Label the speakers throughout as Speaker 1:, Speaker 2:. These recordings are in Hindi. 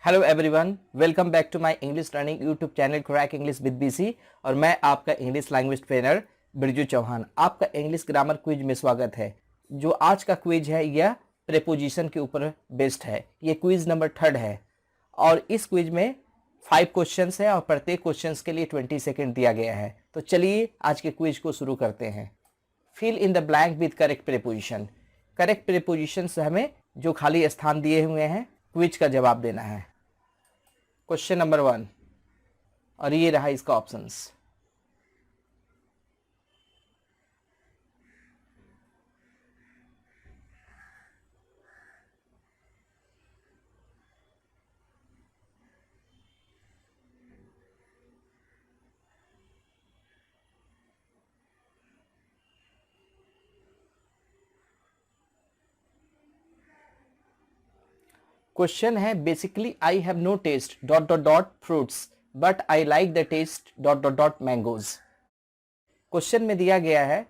Speaker 1: Hello everyone, welcome back to my English learning YouTube channel crack English with BC. और मैं आपका English language trainer Birju Chauhan आपका इंग्लिश ग्रामर क्विज में स्वागत है। जो आज का क्विज है यह प्रेपोजिशन के ऊपर बेस्ड है। ये क्विज नंबर 3 है और इस क्विज में 5 क्वेश्चंस है और प्रत्येक क्वेश्चंस के लिए 20 सेकेंड दिया गया है। तो चलिए आज के क्विज को शुरू करते हैं। Fill in the blank with correct preposition. Correct preposition से हमें जो खाली स्थान दिए हुए हैं क्विज का जवाब देना है। क्वेश्चन नंबर 1 और ये रहा इसका ऑप्शंस। क्वेश्चन है basically I have no taste dot dot dot fruits but I like the taste dot dot dot mangoes. Question में दिया गया है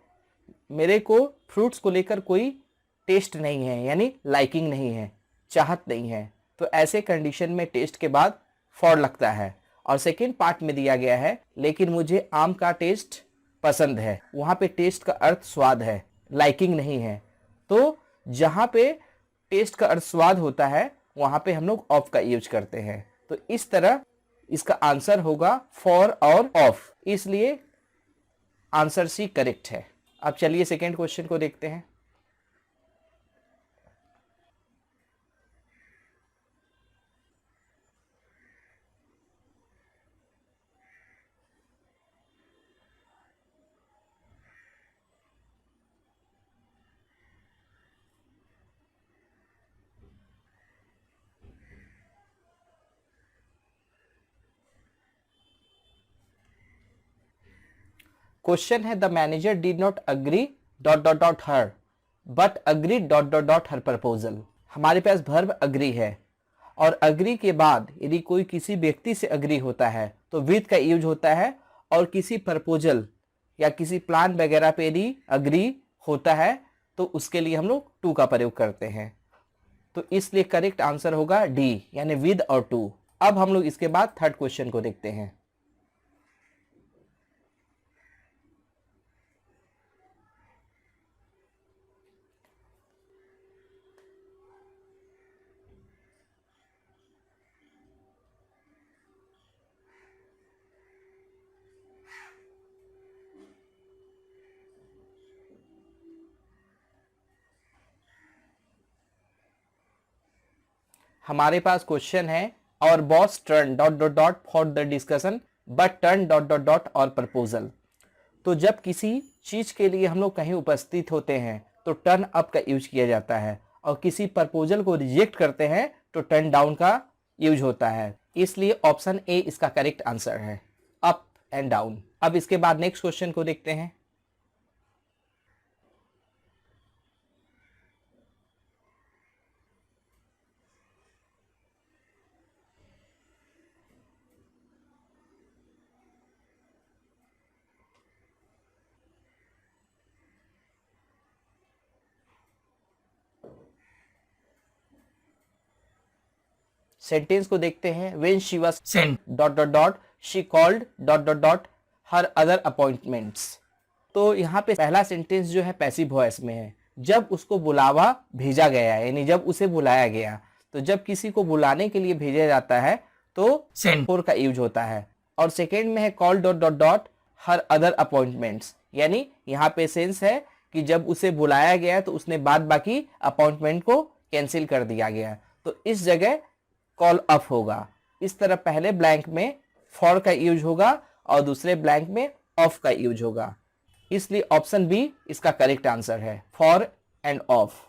Speaker 1: मेरे को फ्रूट्स को लेकर कोई टेस्ट नहीं है, यानी लाइकिंग नहीं है, चाहत नहीं है। तो ऐसे कंडीशन में टेस्ट के बाद फॉर लगता है। और सेकेंड पार्ट में दिया गया है लेकिन मुझे आम का टेस्ट पसंद है। वहां पे टेस्ट का अर्थ स्वाद है, लाइकिंग नहीं है। तो जहां पे टेस्ट का अर्थ स्वाद होता है वहां पे हम लोग ऑफ का यूज करते हैं। तो इस तरह इसका आंसर होगा फॉर और ऑफ, इसलिए आंसर सी करेक्ट है। अब चलिए सेकेंड क्वेश्चन को देखते हैं। क्वेश्चन है the manager did not agree dot dot dot her but agree dot dot dot her proposal. हमारे पास वर्ब अग्री है और अग्री के बाद यदि कोई किसी व्यक्ति से अग्री होता है तो विद का यूज होता है, और किसी प्रपोजल या किसी प्लान वगैरह पे यदि अग्री होता है तो उसके लिए हम लोग टू का प्रयोग करते हैं। तो इसलिए करेक्ट आंसर होगा डी, यानी विद और टू। अब हम लोग इसके बाद थर्ड क्वेश्चन को देखते हैं। हमारे पास क्वेश्चन है और boss turn dot dot dot for the discussion but turn dot dot dot और प्रपोजल। तो जब किसी चीज के लिए हम लोग कहीं उपस्थित होते हैं तो टर्न अप का यूज किया जाता है, और किसी प्रपोजल को रिजेक्ट करते हैं तो टर्न डाउन का यूज होता है। इसलिए ऑप्शन ए इसका करेक्ट आंसर है, अप एंड डाउन। अब इसके बाद नेक्स्ट क्वेश्चन को देखते हैं। सेंटेंस को देखते हैं। When she was sent dot dot dot she called dot dot dot her other appointments. तो यहाँ पे पहला सेंटेंस जो है पैसिव वॉइस में है, जब उसको बुलावा भेजा गया है, यानी जब उसे बुलाया गया। तो जब किसी को बुलाने के लिए भेजा जाता है तो सेंट फॉर का यूज होता है। और सेकेंड में है कॉल डॉट डॉट डॉट हर अदर अपॉइंटमेंट्स, यानी यहाँ पे सेंस है कि जब उसे बुलाया गया तो उसने बाद बाकी अपॉइंटमेंट को कैंसिल कर दिया गया। तो इस जगह कॉल अप होगा। इस तरह पहले ब्लैंक में फॉर का यूज होगा और दूसरे ब्लैंक में ऑफ का यूज होगा। इसलिए ऑप्शन बी इसका करेक्ट आंसर है, फॉर एंड ऑफ।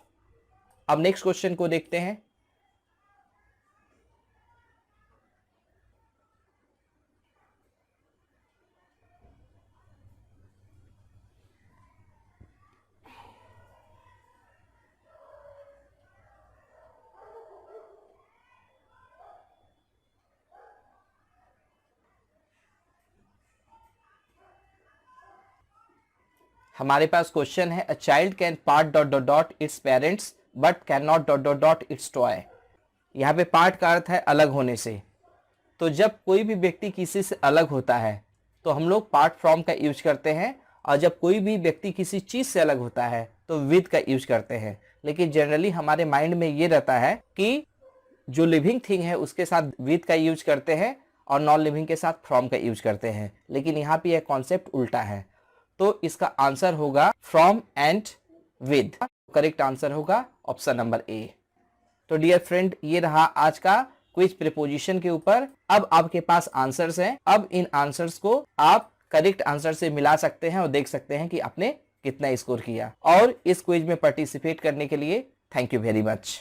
Speaker 1: अब नेक्स्ट क्वेश्चन को देखते हैं। हमारे पास क्वेश्चन है a child can part dot dot dot its parents but can not dot dot dot it's toy. यहाँ पे पार्ट का अर्थ है अलग होने से। तो जब कोई भी व्यक्ति किसी से अलग होता है तो हम लोग पार्ट फ्रॉम का यूज करते हैं, और जब कोई भी व्यक्ति किसी चीज से अलग होता है तो विद का यूज करते हैं। लेकिन जनरली हमारे माइंड में ये रहता है कि जो लिविंग थिंग है उसके साथ विद का यूज करते हैं और नॉन लिविंग के साथ फ्रॉम का यूज करते हैं, लेकिन यहाँ पे यह कॉन्सेप्ट उल्टा है। तो इसका आंसर होगा from and with. Correct answer होगा ऑप्शन नंबर ए। तो डियर फ्रेंड, ये रहा आज का क्विज प्रीपोजिशन के ऊपर। अब आपके पास आंसर्स हैं। अब इन आंसर्स को आप करेक्ट आंसर से मिला सकते हैं और देख सकते हैं कि आपने कितना स्कोर किया। और इस क्विज में पार्टिसिपेट करने के लिए थैंक यू वेरी मच।